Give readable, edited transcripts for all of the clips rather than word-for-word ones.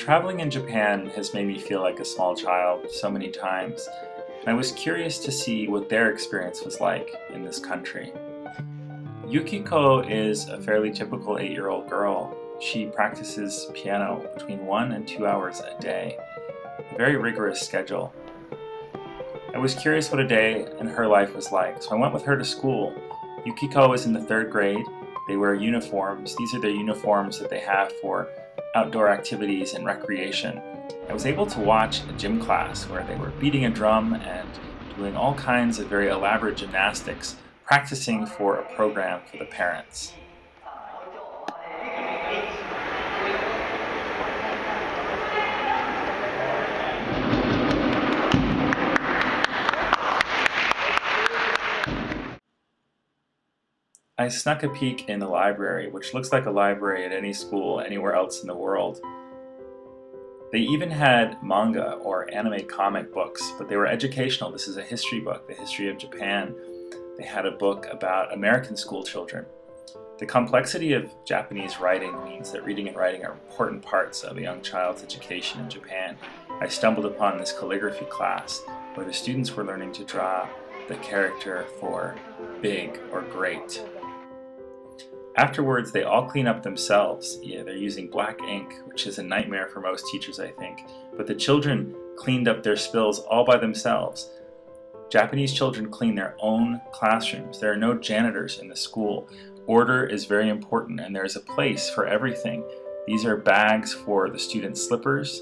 Traveling in Japan has made me feel like a small child so many times, and I was curious to see what their experience was like in this country. Yukiko is a fairly typical 8-year-old girl. She practices piano between 1 and 2 hours a day, a very rigorous schedule. I was curious what a day in her life was like, so I went with her to school. Yukiko is in the 3rd grade. They wear uniforms. These are their uniforms that they have for outdoor activities and recreation. I was able to watch a gym class where they were beating a drum and doing all kinds of very elaborate gymnastics, practicing for a program for the parents. I snuck a peek in the library, which looks like a library at any school anywhere else in the world. They even had manga or anime comic books, but they were educational. This is a history book, the history of Japan. They had a book about American school children. The complexity of Japanese writing means that reading and writing are important parts of a young child's education in Japan. I stumbled upon this calligraphy class where the students were learning to draw the character for big or great. Afterwards, they all clean up themselves. Yeah, they're using black ink, which is a nightmare for most teachers, I think. But the children cleaned up their spills all by themselves. Japanese children clean their own classrooms. There are no janitors in the school. Order is very important, and there's a place for everything. These are bags for the students' slippers,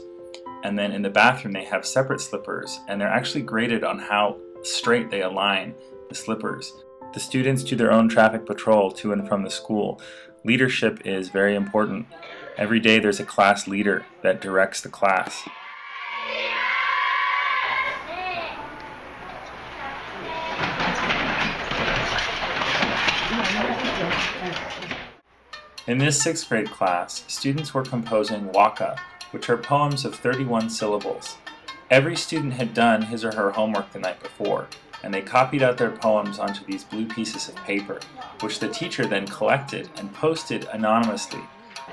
and then in the bathroom they have separate slippers, and they're actually graded on how straight they align the slippers. The students do their own traffic patrol to and from the school. Leadership is very important. Every day there's a class leader that directs the class. In this 6th grade class, students were composing waka, which are poems of 31 syllables. Every student had done his or her homework the night before, and they copied out their poems onto these blue pieces of paper, which the teacher then collected and posted anonymously.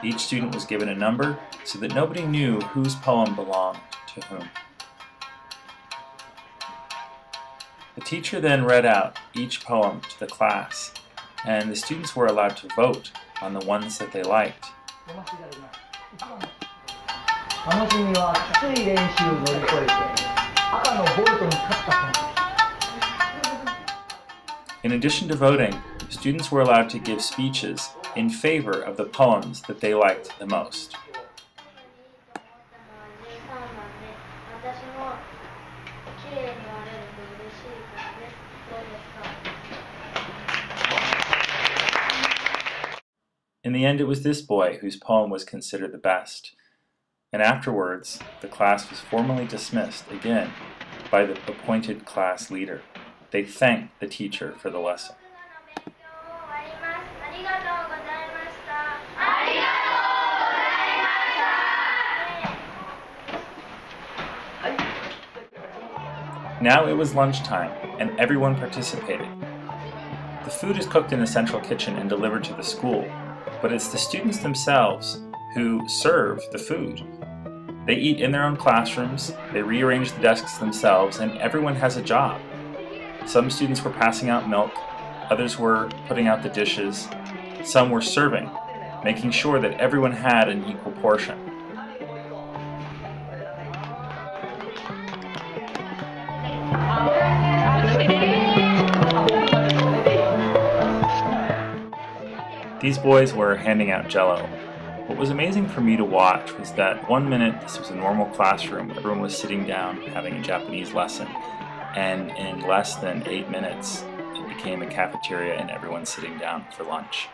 Each student was given a number so that nobody knew whose poem belonged to whom. The teacher then read out each poem to the class, and the students were allowed to vote on the ones that they liked. In addition to voting, students were allowed to give speeches in favor of the poems that they liked the most. In the end, it was this boy whose poem was considered the best. And afterwards, the class was formally dismissed again by the appointed class leader. They thanked the teacher for the lesson. Now it was lunchtime, and everyone participated. The food is cooked in the central kitchen and delivered to the school, but it's the students themselves who serve the food. They eat in their own classrooms, they rearrange the desks themselves, and everyone has a job. Some students were passing out milk, others were putting out the dishes, some were serving, making sure that everyone had an equal portion. These boys were handing out Jell-O. What was amazing for me to watch was that 1 minute this was a normal classroom, everyone was sitting down having a Japanese lesson, and in less than 8 minutes it became a cafeteria and everyone's sitting down for lunch.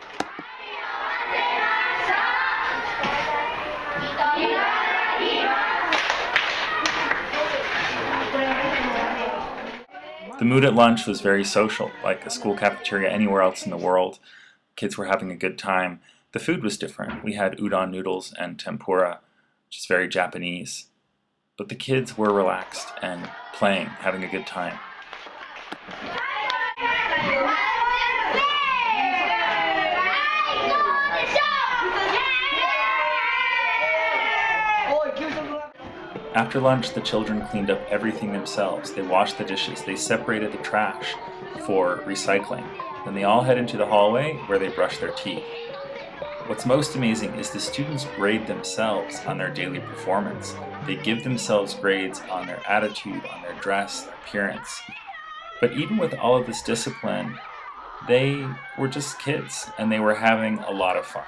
The mood at lunch was very social, like a school cafeteria anywhere else in the world. Kids were having a good time. The food was different. We had udon noodles and tempura, which is very Japanese. But the kids were relaxed and playing, having a good time. After lunch, the children cleaned up everything themselves. They washed the dishes, they separated the trash for recycling. Then they all head into the hallway where they brush their teeth. What's most amazing is the students grade themselves on their daily performance. They give themselves grades on their attitude, on their dress, their appearance. But even with all of this discipline, they were just kids and they were having a lot of fun.